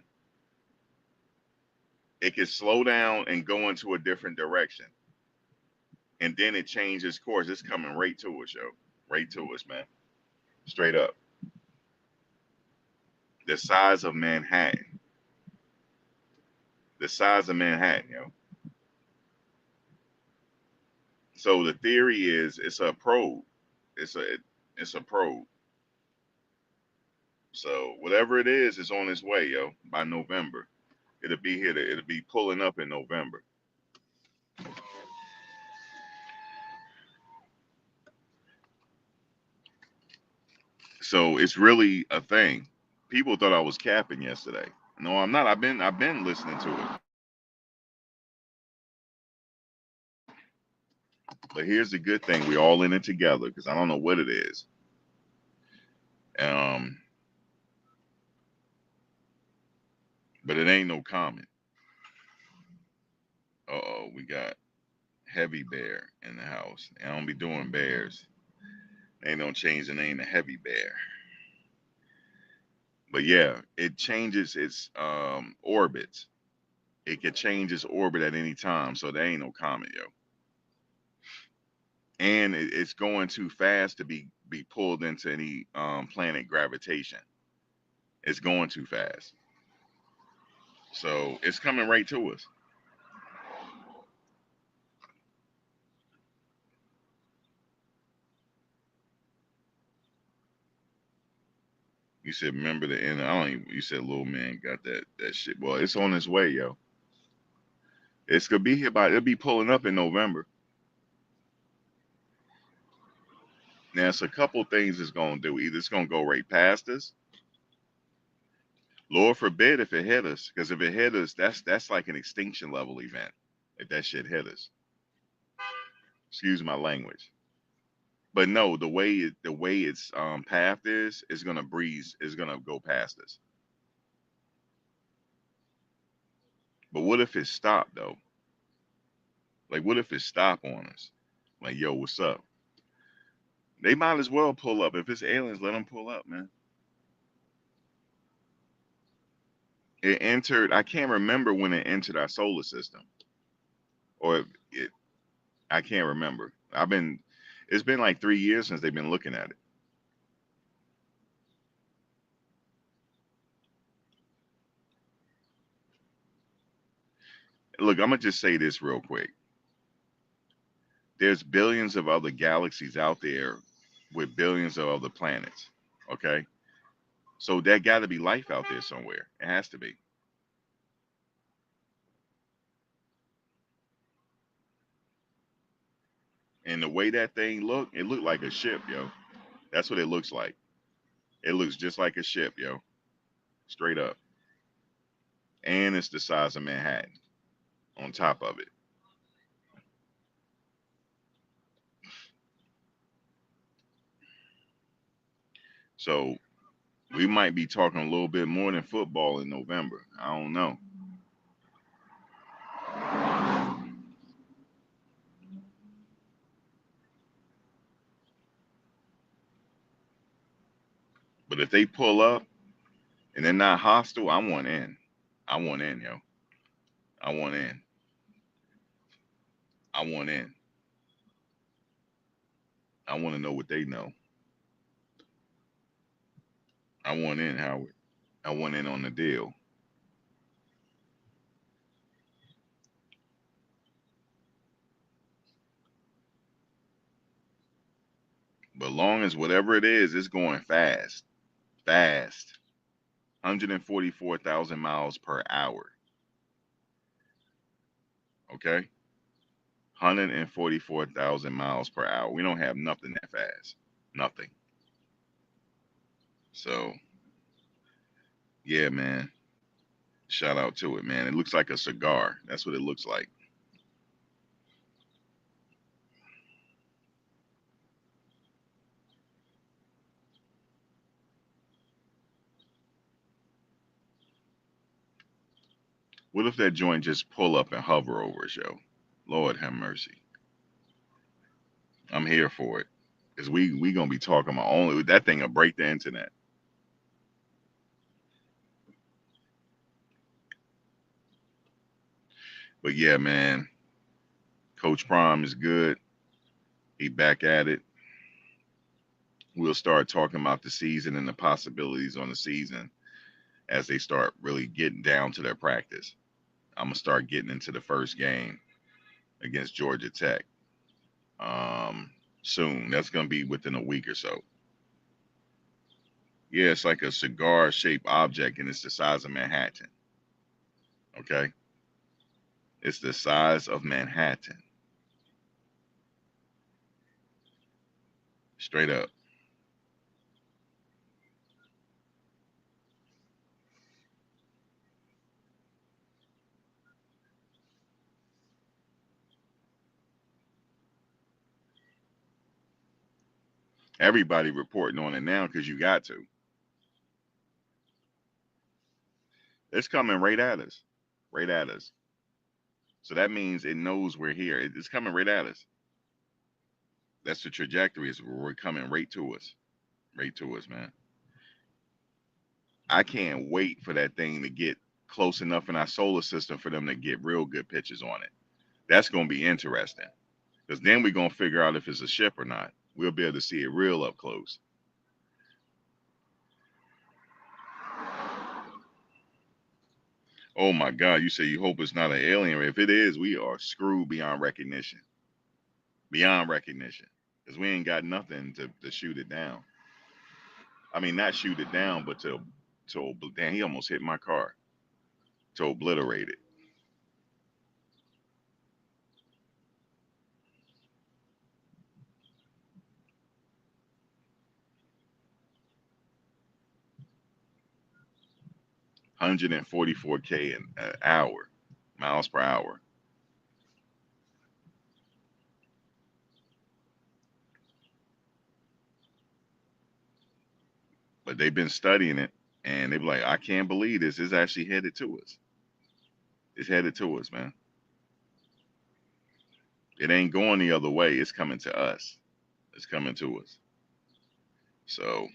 It could slow down and go into a different direction, and then it changes course. It's coming right to us, yo. Right to us, man. Straight up. The size of Manhattan. The size of Manhattan, yo. So the theory is it's a probe. It's a probe. So whatever it is on its way, yo. By November, it'll be here. It'll be pulling up in November. So it's really a thing. People thought I was capping yesterday. No, I'm not. I've been listening to it. But here's the good thing: we all in it together because I don't know what it is. Um, but it ain't no comment. Oh, we got Heavy Bear in the house. I don't be doing bears. They don't change the name to Heavy Bear. But yeah, it changes its orbits. It can change its orbit at any time, so there ain't no comment, yo. And it's going too fast to be pulled into any planet gravitation. It's going too fast, so it's coming right to us. You said, remember the end. I don't even. You said, little man got that shit. Well, it's on its way, yo. It's gonna be here by. It'll be pulling up in November. Now, it's a couple things it's gonna do. Either it's gonna go right past us. Lord forbid if it hit us, because if it hit us, that's like an extinction level event. If that shit hit us, excuse my language. But no, the way its path is gonna breeze, is gonna go past us. But what if it stopped though? Like, what if it stopped on us? Like, yo, what's up? They might as well pull up. If it's aliens, let them pull up, man. It entered. I can't remember when it entered our solar system, or it. I can't remember. I've been. It's been like 3 years since they've been looking at it. Look, I'm gonna just say this real quick. There's billions of other galaxies out there with billions of other planets. Okay, so there got to be life out there somewhere. It has to be. And the way that thing looked, it looked like a ship, yo. That's what it looks like. It looks just like a ship, yo. Straight up. And it's the size of Manhattan on top of it. So we might be talking a little bit more than football in November. I don't know. But if they pull up and they're not hostile, I want in. I want in, yo. I want in. I want in. I want to know what they know. I want in, Howard. I want in on the deal. But long as whatever it is, it's going fast. Fast. 144,000 miles per hour. Okay? 144,000 miles per hour. We don't have nothing that fast. Nothing. So, yeah, man. Shout out to it, man. It looks like a cigar. That's what it looks like. What if that joint just pull up and hover over us, yo? Lord have mercy. I'm here for it. Because we gonna be talking about only that thing will break the internet. But yeah, man, Coach Prime is good. He back at it. We'll start talking about the season and the possibilities on the season as they start really getting down to their practice. I'm gonna start getting into the first game against Georgia Tech soon. That's gonna be within a week or so. Yeah, it's like a cigar shaped object and it's the size of Manhattan. Okay, it's the size of Manhattan, straight up. Everybody reporting on it now because you got to. It's coming right at us, right at us. So that means it knows we're here. It's coming right at us. That's the trajectory. Is we're coming right to us, man. I can't wait for that thing to get close enough in our solar system for them to get real good pictures on it. That's gonna be interesting because then we're gonna figure out if it's a ship or not. We'll be able to see it real up close. Oh my God! You say you hope it's not an alien. If it is, we are screwed beyond recognition. Beyond recognition, because we ain't got nothing to shoot it down. I mean, not shoot it down, but to damn, he almost hit my car. To obliterate it. 144K an hour, miles per hour. But they've been studying it, and they're like, I can't believe this. It's actually headed to us. It's headed to us, man. It ain't going the other way. It's coming to us. It's coming to us. So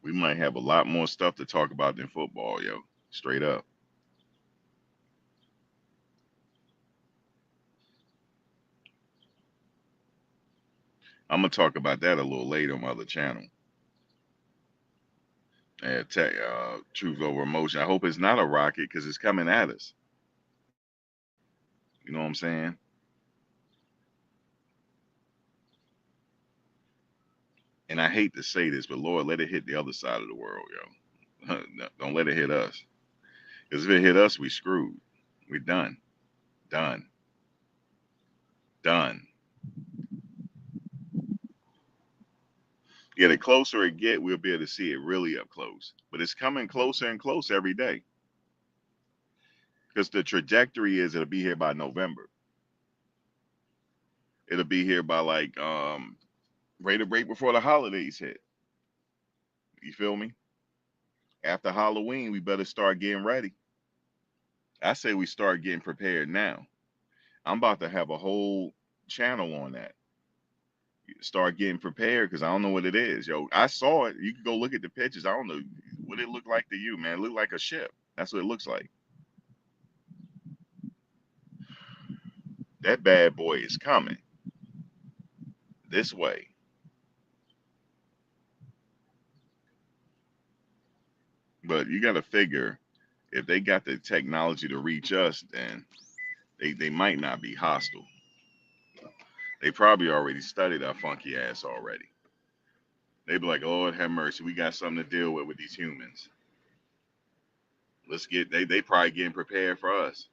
we might have a lot more stuff to talk about than football, yo. Straight up. I'm gonna talk about that a little later on my other channel. Truth over emotion. I hope it's not a rocket because it's coming at us. You know what I'm saying? And I hate to say this, but Lord, let it hit the other side of the world, yo. Don't let it hit us. Because if it hit us, we screwed. We're done. Done. Done. Yeah, the closer it get, we'll be able to see it really up close. But it's coming closer and closer every day. Because the trajectory is it'll be here by November. It'll be here by like right before the holidays hit. You feel me? After Halloween, we better start getting ready. I say we start getting prepared now. I'm about to have a whole channel on that. Start getting prepared because I don't know what it is. Yo, I saw it. You can go look at the pictures. I don't know what it looked like to you, man. It looked like a ship. That's what it looks like. That bad boy is coming this way. But you got to figure if they got the technology to reach us, then they might not be hostile. They probably already studied our funky ass already. They be like, Lord have mercy, we got something to deal with these humans. Let's get they probably getting prepared for us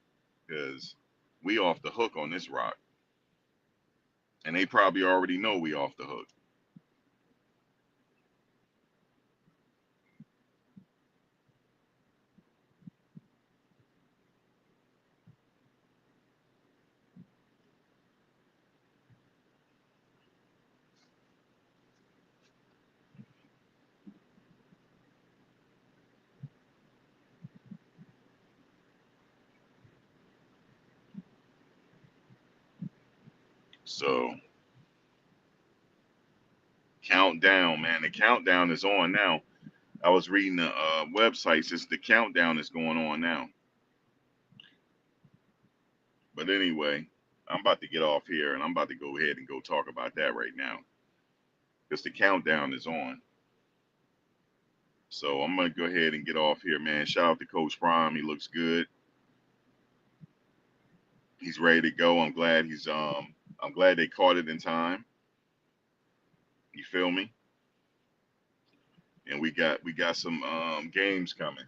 because we off the hook on this rock, and they probably already know we off the hook. So countdown, man. The countdown is on now. I was reading the websites. It's the countdown is going on now. But anyway, I'm about to get off here and I'm about to go ahead and go talk about that right now because the countdown is on. So I'm gonna go ahead and get off here, man. Shout out to Coach Prime. He looks good. He's ready to go. I'm glad they caught it in time. You feel me? And we got some games coming,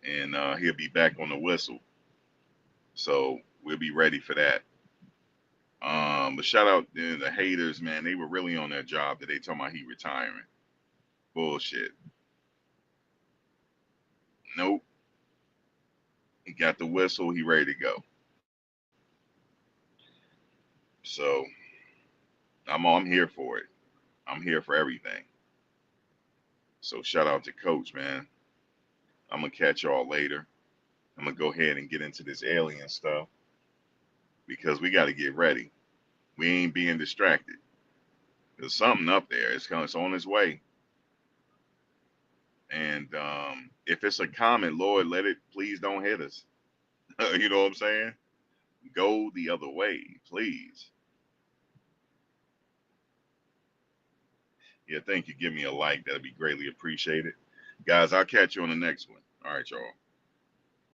and he'll be back on the whistle. So we'll be ready for that. But shout out to the haters, man. They were really on their job that they talking about he retiring. Bullshit. Nope. He got the whistle. He ready to go. So I'm here for it. I'm here for everything. So shout out to Coach, man. I'm gonna catch y'all later. I'm gonna go ahead and get into this alien stuff because we got to get ready. We ain't being distracted. There's something up there. It's on its way. And if it's a comet, Lord, let it please don't hit us. You know what I'm saying? Go the other way, please. Yeah, thank you. Give me a like. That'd be greatly appreciated. Guys, I'll catch you on the next one. All right, y'all.